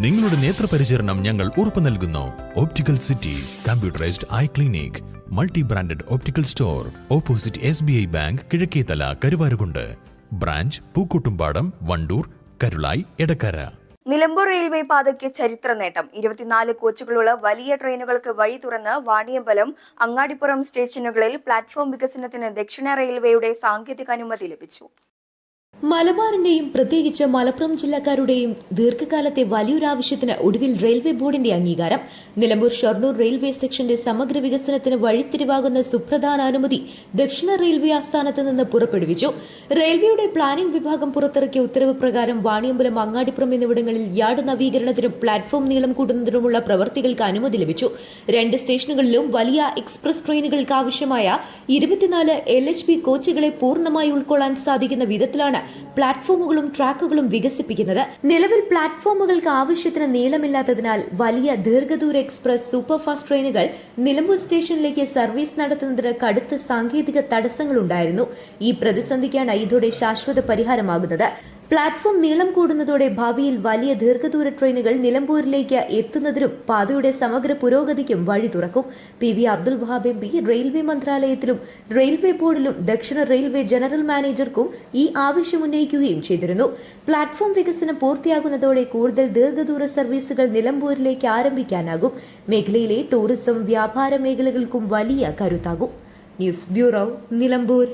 നിങ്ങളുടെ നേത്രപരിചരണം ഞങ്ങൾ ഉറപ്പു നൽകുന്നു. Optical city computerised eye clinic, multi branded optical store, opposite SBI bank, Kizhakkethala, Karuvarakundu. Branch Pookkottumpadam, Wandoor, Karulai, Edakkara. Nilambur railway പാതയ്ക്ക് ചരിത്ര നേട്ടം. 24 കോച്ചുകളുള്ള വലിയ ട്രെയിനുകൾക്ക് വഴി തുറന്ന് വാണിയമ്പലം, അങ്ങാടിപ്പുറം സ്റ്റേഷനുകളിൽ പ്ലാറ്റ്ഫോം വികസനത്തിന് ദക്ഷിണ റെയിൽവേയുടെ സാങ്കേതിക അനുമതി ലഭിച്ചു. മലബാറിന്റെയും പ്രത്യേകിച്ച് മലപ്പുറം ജില്ലക്കാരുടെയും ദീർഘകാലത്തെ വലിയൊരാവശ്യത്തിന് ഒടുവിൽ റെയിൽവേ ബോർഡിന്റെ അംഗീകാരം. നിലമ്പൂർ ഷൊർണൂർ റെയിൽവേ സെക്ഷന്റെ സമഗ്ര വികസനത്തിന് വഴിത്തിരിവാകുന്ന സുപ്രധാന അനുമതി ദക്ഷിണ റെയിൽവേ ആസ്ഥാനത്ത് നിന്ന് പുറപ്പെടുവിച്ചു. റെയിൽവേയുടെ പ്ലാനിംഗ് വിഭാഗം പുറത്തിറക്കിയ ഉത്തരവ് പ്രകാരം വാണിയമ്പലം, അങ്ങാടിപ്പുറം എന്നിവിടങ്ങളിൽ യാർഡ് നവീകരണത്തിനും പ്ലാറ്റ്ഫോം നീളം കൂടുന്നതിനുമുള്ള പ്രവൃത്തികൾക്ക് അനുമതി ലഭിച്ചു. 2 സ്റ്റേഷനുകളിലും വലിയ എക്സ്പ്രസ് ട്രെയിനുകൾക്ക് ആവശ്യമായ 24 LHB കോച്ചുകളെ പൂർണ്ണമായി ഉൾക്കൊള്ളാൻ സാധിക്കുന്ന വിധത്തിലാണ് പ്ലാറ്റ്ഫോമുകളും ട്രാക്കുകളും വികസിപ്പിക്കുന്നത്. നിലവിൽ പ്ലാറ്റ്ഫോമുകൾക്ക് ആവശ്യത്തിന് നീളമില്ലാത്തതിനാൽ വലിയ ദീർഘദൂര എക്സ്പ്രസ് സൂപ്പർഫാസ്റ്റ് ട്രെയിനുകൾ നിലമ്പൂർ സ്റ്റേഷനിലേക്ക് സർവീസ് നടത്തുന്നതിന് കടുത്ത സാങ്കേതിക തടസ്സങ്ങളുണ്ടായിരുന്നു. ഈ പ്രതിസന്ധിക്കാണ് ഇതോടെ ശാശ്വത പരിഹാരമാകുന്നത്. പ്ലാറ്റ്ഫോം നീളം കൂടുന്നതോടെ ഭാവിയിൽ വലിയ ദീർഘദൂര ട്രെയിനുകൾ നിലമ്പൂരിലേക്ക് എത്തുന്നതിനും പാതയുടെ സമഗ്ര പുരോഗതിക്കും വഴി തുറക്കും. PV Abdul Wahab MP railway മന്ത്രാലയത്തിലും റെയിൽവേ ബോർഡിലും ദക്ഷിണ റെയിൽവേ ജനറൽ മാനേജർക്കും ഈ ആവശ്യം ഉന്നയിക്കുകയും ചെയ്തിരുന്നു. പ്ലാറ്റ്ഫോം വികസനം പൂർത്തിയാകുന്നതോടെ കൂടുതൽ ദീർഘദൂര സർവീസുകൾ നിലമ്പൂരിലേക്ക് ആരംഭിക്കാനാകും. മേഖലയിലെ ടൂറിസം, വ്യാപാര മേഖലകൾക്കും വലിയ കരുത്താകും. News bureau, Nilambur.